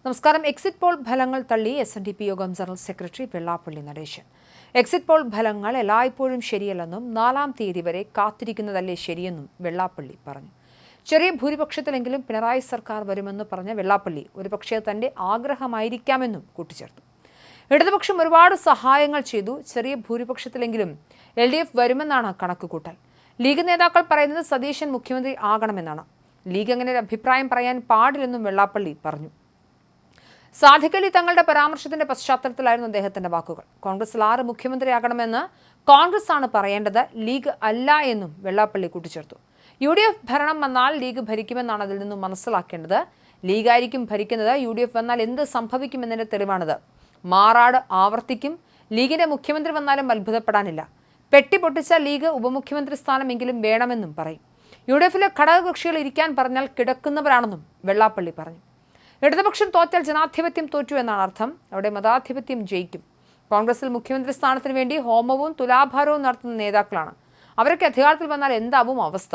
നമസ്കാരം. Exit poll ഫലങ്ങൾ തള്ളി SNDP യോഗം general secretary Vellappally Natesan. Exit poll ഫലങ്ങൾ എല്ലായ്പ്പോഴും ശരിയല്ലെന്നും 4-ാം തീയതി വരെ കാത്തിരിക്കുന്നതല്ലേ ശരിയെന്നും വെള്ളാപ്പള്ളി പറഞ്ഞു. ചെറിയ ഭൂരിപക്ഷത്തിലെങ്കിലും പിണറായി സർക്കാർ വരുമെന്ന് പറഞ്ഞ വെള്ളാപ്പള്ളി ഒരുപക്ഷേ തന്റെ ആഗ്രഹമായിരിക്കാമെന്നും കൂട്ടിച്ചേർത്തു. ഇടതുപക്ഷം ഒരുപാട് സഹായങ്ങൾ ചെയ്തു. ചെറിയ ഭൂരിപക്ഷത്തിലെങ്കിലും LDF വരുമെന്നാണ് കണക്കുകൂട്ടൽ. ലീഗ് നേതാക്കൾ പറയുന്നത് സതീശൻ മുഖ്യമന്ത്രി ആകണമെന്നാണ്. ലീഗ് അങ്ങനെ ഒരു അഭിപ്രായം പറയാൻ പാടില്ലെന്നും വെള്ളാപ്പള്ളി പറഞ്ഞു. സാദിഖ് അലി തങ്ങളുടെ പരാമർശത്തിന്റെ പശ്ചാത്തലത്തിലായിരുന്നു അദ്ദേഹത്തിന്റെ വാക്കുകൾ. കോൺഗ്രസിൽ 6 മുഖ്യമന്ത്രിയാകണമെന്ന് കോൺഗ്രസ് ആണ് പറയേണ്ടത്, ലീഗ് അല്ല എന്നും വെള്ളാപ്പള്ളി കൂട്ടിച്ചേർത്തു. UDF ഭരണം വന്നാൽ ലീഗ് ഭരിക്കുമെന്നാണ് അതിൽ നിന്നും മനസ്സിലാക്കേണ്ടത്. ലീഗായിരിക്കും ഭരിക്കുന്നത്. UDF വന്നാൽ എന്ത് സംഭവിക്കുമെന്നതിന്റെ തെളിവാണിത്. മാറാട് ആവർത്തിക്കും. ലീഗിന്റെ മുഖ്യമന്ത്രി വന്നാലും അത്ഭുതപ്പെടാനില്ല. പെട്ടി പൊട്ടിച്ച ലീഗ് ഉപമുഖ്യമന്ത്രി സ്ഥാനമെങ്കിലും വേണമെന്നും പറയും. UDFിലെ ഘടകകക്ഷികൾ ഇരിക്കാൻ പറഞ്ഞാൽ കിടക്കുന്നവരാണെന്നും വെള്ളാപ്പള്ളി പറഞ്ഞു. ഇടതുപക്ഷം തോറ്റാൽ ജനാധിപത്യം തോറ്റു എന്നാണ് അർത്ഥം. അവിടെ മതാധിപത്യം ജയിക്കും. കോൺഗ്രസിൽ മുഖ്യമന്ത്രി സ്ഥാനത്തിന് വേണ്ടി ഹോമവും തുലാഭാരവും നടത്തുന്ന നേതാക്കളാണ്. അവരൊക്കെ അധികാരത്തിൽ വന്നാൽ എന്താവും അവസ്ഥ?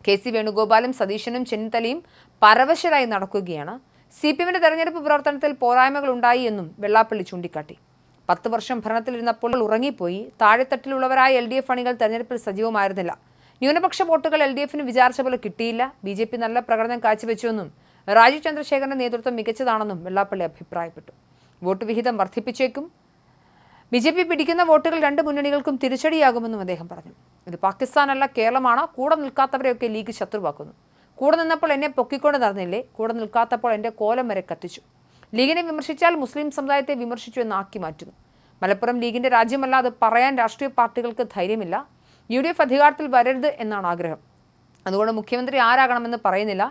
KC വേണുഗോപാലും സതീശനും ചെന്നിത്തലയും പരവശരായി നടക്കുകയാണ്. CPMന്റെ തെരഞ്ഞെടുപ്പ് പ്രവർത്തനത്തിൽ പോരായ്മകൾ ഉണ്ടായി എന്നും വെള്ളാപ്പള്ളി ചൂണ്ടിക്കാട്ടി. 10 വർഷം ഭരണത്തിലിരുന്നപ്പോൾ ഉറങ്ങിപ്പോയി. താഴെത്തട്ടിലുള്ളവരായ LDF അണികൾ തെരഞ്ഞെടുപ്പിൽ സജീവമായിരുന്നില്ല. ന്യൂനപക്ഷ വോട്ടുകൾ LDFന് വിചാരിച്ച പോലെ കിട്ടിയില്ല. BJP നല്ല പ്രകടനം കാഴ്ചവെച്ചുവെന്നും രാജീവ് ചന്ദ്രശേഖരന്റെ നേതൃത്വം മികച്ചതാണെന്നും വെള്ളാപ്പള്ളി അഭിപ്രായപ്പെട്ടു. വോട്ട് വിഹിതം വർദ്ധിപ്പിച്ചേക്കും. BJP പിടിക്കുന്ന വോട്ടുകൾ 2 മുന്നണികൾക്കും തിരിച്ചടിയാകുമെന്നും അദ്ദേഹം പറഞ്ഞു. ഇത് പാകിസ്ഥാനല്ല, കേരളമാണ്. കൂടെ നിൽക്കാത്തവരെയൊക്കെ ലീഗ് ശത്രുവാക്കുന്നു. കൂടെ നിന്നപ്പോൾ എന്നെ പൊക്കിക്കൊണ്ട് നടന്നില്ലേ? കൂടെ നിൽക്കാത്തപ്പോൾ എൻ്റെ കോലം വരെ കത്തിച്ചു. ലീഗിനെ വിമർശിച്ചാൽ മുസ്ലിം സമുദായത്തെ വിമർശിച്ചു എന്നാക്കി മാറ്റുന്നു. മലപ്പുറം ലീഗിന്റെ രാജ്യമല്ല, അത് പറയാൻ രാഷ്ട്രീയ പാർട്ടികൾക്ക് ധൈര്യമില്ല. UDF അധികാരത്തിൽ വരരുത് എന്നാണ് ആഗ്രഹം. അതുകൊണ്ട് മുഖ്യമന്ത്രി ആരാകണമെന്ന് പറയുന്നില്ല.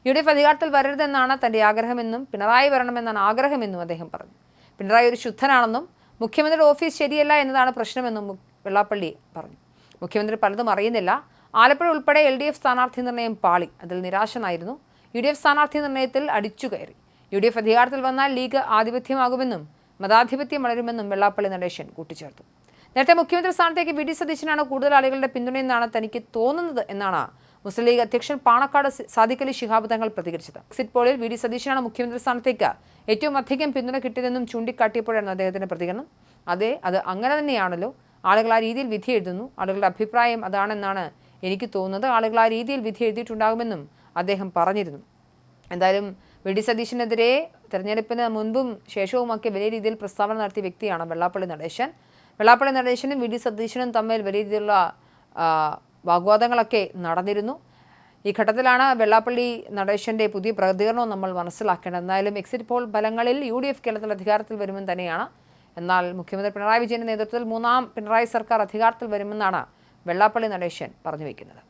UDF അധികാരത്തിൽ വരരുതെന്നാണ് തന്റെ ആഗ്രഹമെന്നും പിണറായി വരണമെന്നാണ് ആഗ്രഹമെന്നും അദ്ദേഹം പറഞ്ഞു. പിണറായി ഒരു ശുദ്ധനാണെന്നും മുഖ്യമന്ത്രിയുടെ ഓഫീസ് ശരിയല്ല എന്നതാണ് പ്രശ്നമെന്നും വെള്ളാപ്പള്ളി പറഞ്ഞു. മുഖ്യമന്ത്രി പലതും അറിയുന്നില്ല. ആലപ്പുഴ ഉൾപ്പെടെ LDF സ്ഥാനാർത്ഥി നിർണയം പാളി. അതിൽ നിരാശനായിരുന്നു. UDF സ്ഥാനാർത്ഥി നിർണയത്തിൽ അടിച്ചുകയറി. UDF അധികാരത്തിൽ വന്നാൽ ലീഗ് ആധിപത്യമാകുമെന്നും മതാധിപത്യം വളരുമെന്നും വെള്ളാപ്പള്ളി നടേശൻ കൂട്ടിച്ചേർത്തു. നേരത്തെ മുഖ്യമന്ത്രി സ്ഥാനത്തേക്ക് VD സതീശനാണ് കൂടുതൽ ആളുകളുടെ പിന്തുണയെന്നാണ് തനിക്ക് തോന്നുന്നത് എന്നാണ് മുസ്ലിം ലീഗ് അധ്യക്ഷൻ പാണക്കാട് സാദിഖ് അലി ശിഹാബ് തങ്ങൾ പ്രതികരിച്ചത്. എക്സിറ്റ് പോളിൽ VD സതീശനാണ് മുഖ്യമന്ത്രി സ്ഥാനത്തേക്ക് ഏറ്റവും അധികം പിന്തുണ കിട്ടിയതെന്നും ചൂണ്ടിക്കാട്ടിയപ്പോഴാണ് അദ്ദേഹത്തിന്റെ പ്രതികരണം. അത് അങ്ങനെ തന്നെയാണല്ലോ. ആളുകൾ ആ രീതിയിൽ വിധി എഴുതുന്നു. ആളുകളുടെ അഭിപ്രായം അതാണെന്നാണ് എനിക്ക് തോന്നുന്നത്. ആളുകൾ ആ രീതിയിൽ വിധി എഴുതിയിട്ടുണ്ടാകുമെന്നും അദ്ദേഹം പറഞ്ഞിരുന്നു. എന്തായാലും VD സതീശനെതിരെ തെരഞ്ഞെടുപ്പിന് മുൻപും ശേഷവുമൊക്കെ വലിയ രീതിയിൽ പ്രസ്താവന നടത്തിയ വ്യക്തിയാണ് വെള്ളാപ്പള്ളി നടേശൻ. വെള്ളാപ്പള്ളി നടേശനും VD സതീശനും തമ്മിൽ വലിയ രീതിയിലുള്ള വാഗ്വാദങ്ങളൊക്കെ നടന്നിരുന്നു. ഈ ഘട്ടത്തിലാണ് വെള്ളാപ്പള്ളി നടേശന്റെ പുതിയ പ്രതികരണവും നമ്മൾ മനസ്സിലാക്കേണ്ടത്. എന്നാലും എക്സിറ്റ് പോൾ ഫലങ്ങളിൽ UDF കേരളത്തിൽ അധികാരത്തിൽ വരുമെന്ന് തന്നെയാണ്. എന്നാൽ മുഖ്യമന്ത്രി പിണറായി വിജയന്റെ നേതൃത്വത്തിൽ 3-ാം പിണറായി സർക്കാർ അധികാരത്തിൽ വരുമെന്നാണ് വെള്ളാപ്പള്ളി നടേശൻ പറഞ്ഞു വയ്ക്കുന്നത്.